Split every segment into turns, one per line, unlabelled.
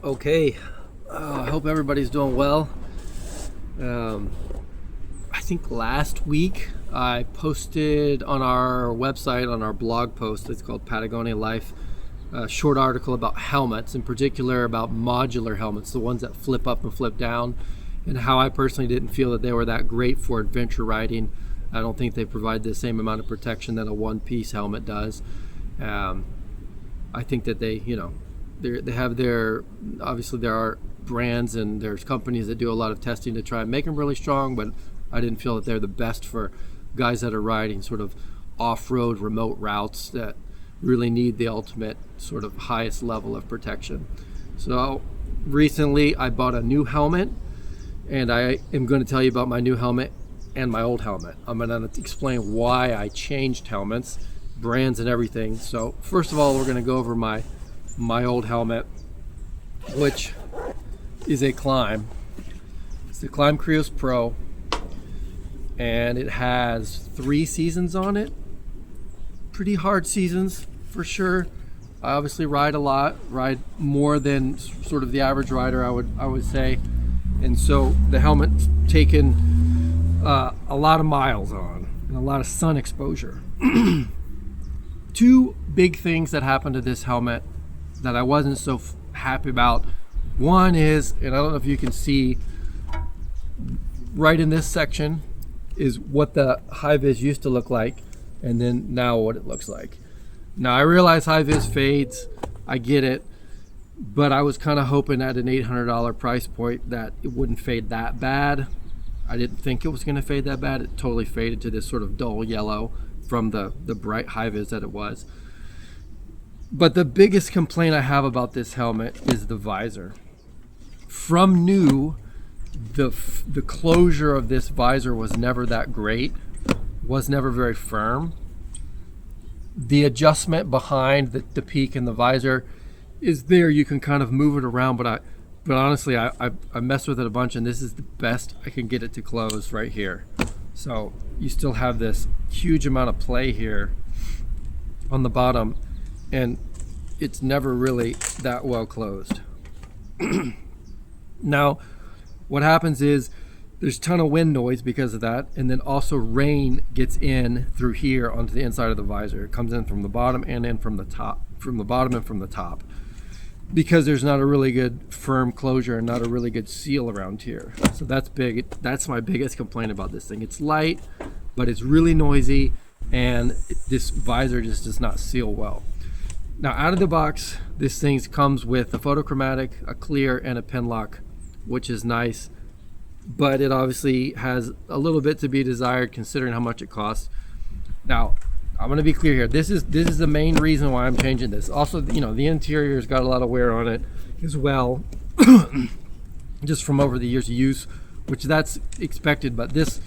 Okay, I hope everybody's doing well. I think last week I posted on our website, on our blog post, it's called Patagonia Life, a short article about helmets, in particular about modular helmets, the ones that flip up and flip down, and how I personally didn't feel that they were that great for adventure riding. I don't think they provide the same amount of protection that a one-piece helmet does. I think that they have their, obviously there are brands and there's companies that do a lot of testing to try and make them really strong, but I didn't feel that they're the best for guys that are riding sort of off-road remote routes that really need the ultimate sort of highest level of protection. So recently I bought a new helmet, and I am going to tell you about my new helmet and my old helmet. I'm going to explain why I changed helmets, brands and everything. So first of all, we're going to go over my old helmet, which is a Klim. It's the Klim Creos Pro, and it has 3 seasons on it. Pretty hard seasons for sure. I obviously ride a lot, ride more than sort of the average rider, I would say, and so the helmet's taken a lot of miles on and a lot of sun exposure. 2 big things that happened to this helmet that I wasn't so happy about. One is, and I don't know if you can see right in this section, is what the high vis used to look like, and then now what it looks like. Now I realize high vis fades, I get it, but I was kind of hoping at an $800 price point that it wouldn't fade that bad. I didn't think it was going to fade that bad. It totally faded to this sort of dull yellow from the bright high vis that it was. But the biggest complaint I have about this helmet is the visor. From new, the closure of this visor was never that great, was never very firm. The adjustment behind the peak and the visor is there. You can kind of move it around, but honestly, I messed with it a bunch, and this is the best I can get it to close right here. So you still have this huge amount of play here on the bottom, and it's never really that well closed. Now, what happens is there's a ton of wind noise because of that, and then also rain gets in through here onto the inside of the visor. It comes in from the bottom and in from the top, from the bottom and from the top, because there's not a really good firm closure and not a really good seal around here. So that's big. That's my biggest complaint about this thing. It's light, but it's really noisy, and this visor just does not seal well. Now, out of the box, this thing comes with a photochromatic, a clear, and a pin lock, which is nice, but it obviously has a little bit to be desired considering how much it costs. Now, I'm going to be clear here. This is the main reason why I'm changing this. Also, you know, the interior's got a lot of wear on it as well, just from over the years of use, which that's expected, but this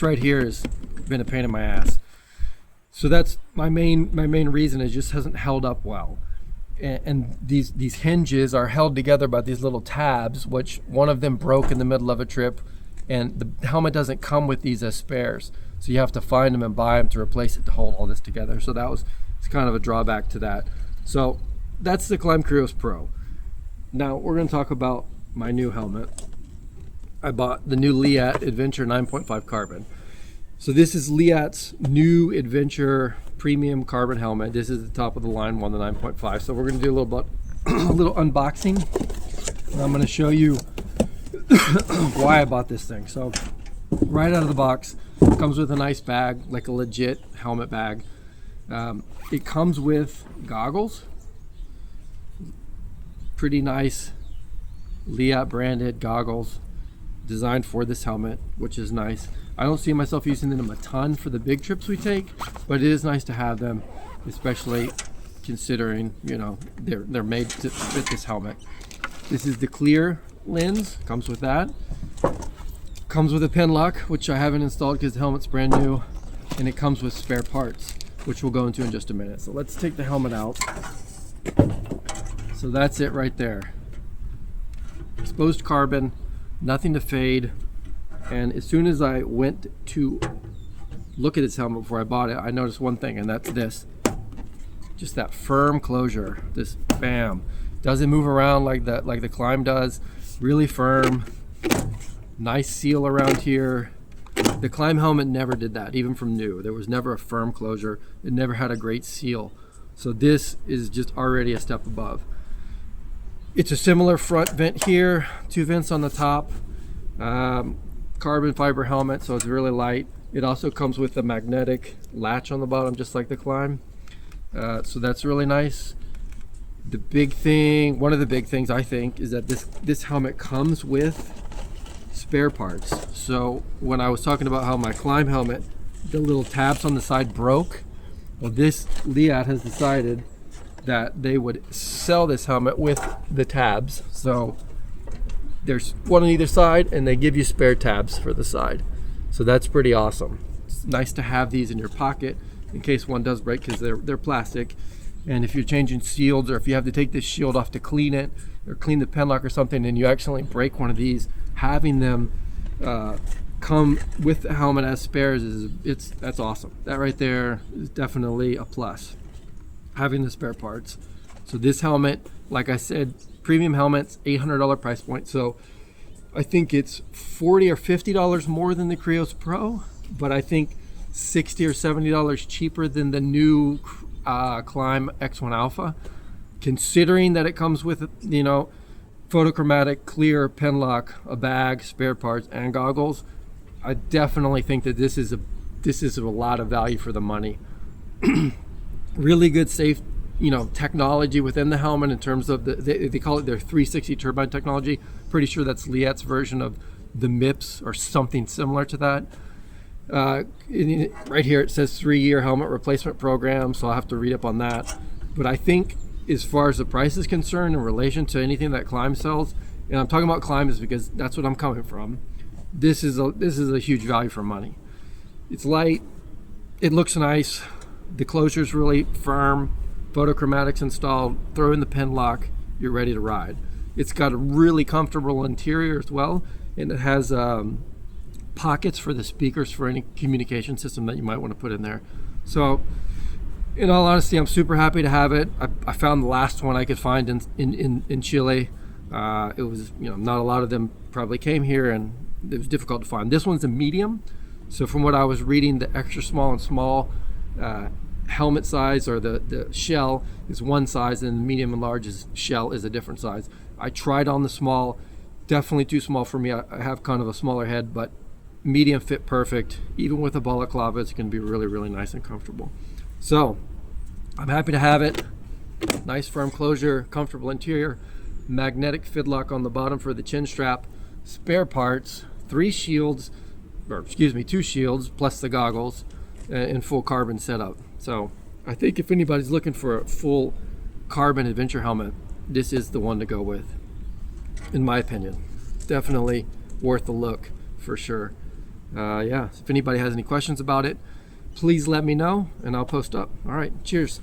right here has been a pain in my ass. So that's my main reason. It just hasn't held up well, and these hinges are held together by these little tabs, which one of them broke in the middle of a trip, and the helmet doesn't come with these as spares, so you have to find them and buy them to replace it to hold all this together. So it's kind of a drawback to that. So that's the Klim Creos Pro. Now we're going to talk about my new helmet. I bought the new Leatt Adventure 9.5 carbon. So this is Leatt's new Adventure premium carbon helmet. This is the top of the line one, the 9.5. So we're going to do a little unboxing, and I'm going to show you why I bought this thing. So right out of the box, it comes with a nice bag, like a legit helmet bag. It comes with goggles, pretty nice Leatt branded goggles designed for this helmet, which is nice. I don't see myself using them a ton for the big trips we take, but it is nice to have them, especially considering, you know, they're made to fit this helmet. This is the clear lens, comes with that. Comes with a pin lock, which I haven't installed because the helmet's brand new, and it comes with spare parts, which we'll go into in just a minute. So let's take the helmet out. So that's it right there. Exposed carbon, nothing to fade. And as soon as I went to look at this helmet before I bought it, I noticed one thing, and that's this. Just that firm closure, this bam. Doesn't move around like the Klim does. Really firm. Nice seal around here. The Klim helmet never did that, even from new. There was never a firm closure. It never had a great seal. So this is just already a step above. It's a similar front vent here, 2 vents on the top. Carbon fiber helmet, so it's really light. It also comes with a magnetic latch on the bottom, just like the Klim. So that's really nice. The big thing, one of the big things I think, is that this helmet comes with spare parts. So when I was talking about how my Klim helmet, the little tabs on the side broke, well, this Leatt has decided that they would sell this helmet with the tabs. So there's one on either side, and they give you spare tabs for the side. So that's pretty awesome. It's nice to have these in your pocket in case one does break, because they're plastic. And if you're changing shields, or if you have to take this shield off to clean it, or clean the pen lock or something, and you accidentally break one of these, having them come with the helmet as spares that's awesome. That right there is definitely a plus, having the spare parts. So this helmet, like I said, premium helmets, $800 price point. So I think it's $40 or $50 more than the Krios Pro, but I think $60 or $70 cheaper than the new Klim X1 Alpha, considering that it comes with, you know, photochromatic clear pen lock, a bag, spare parts, and goggles. I definitely think that this is a lot of value for the money. Really good, safe, you know, technology within the helmet in terms of they call it their 360 turbine technology. Pretty sure that's Leatt's version of the MIPS or something similar to that. Right here it says 3-year helmet replacement program, so I'll have to read up on that. But I think as far as the price is concerned in relation to anything that Klim sells, and I'm talking about Klim is because that's what I'm coming from, this is a huge value for money. It's light, it looks nice, the closure's really firm, photochromatics installed, throw in the pen lock, you're ready to ride. It's got a really comfortable interior as well, and it has pockets for the speakers for any communication system that you might want to put in there. So in all honesty, I'm super happy to have it. I found the last one I could find in Chile. It was, you know, not a lot of them probably came here, and it was difficult to find. This one's a medium, so from what I was reading, the extra small and small helmet size, or the shell, is one size, and the medium and large shell is a different size. I tried on the small, definitely too small for me. I have kind of a smaller head, but medium fit perfect. Even with a balaclava, it's going to be really, really nice and comfortable. So I'm happy to have it. Nice firm closure, comfortable interior, magnetic fidlock on the bottom for the chin strap, spare parts, 2 shields plus the goggles, in full carbon setup. So I think if anybody's looking for a full carbon adventure helmet, this is the one to go with, in my opinion. Definitely worth a look for sure. Yeah, if anybody has any questions about it, please let me know and I'll post up. All right, cheers.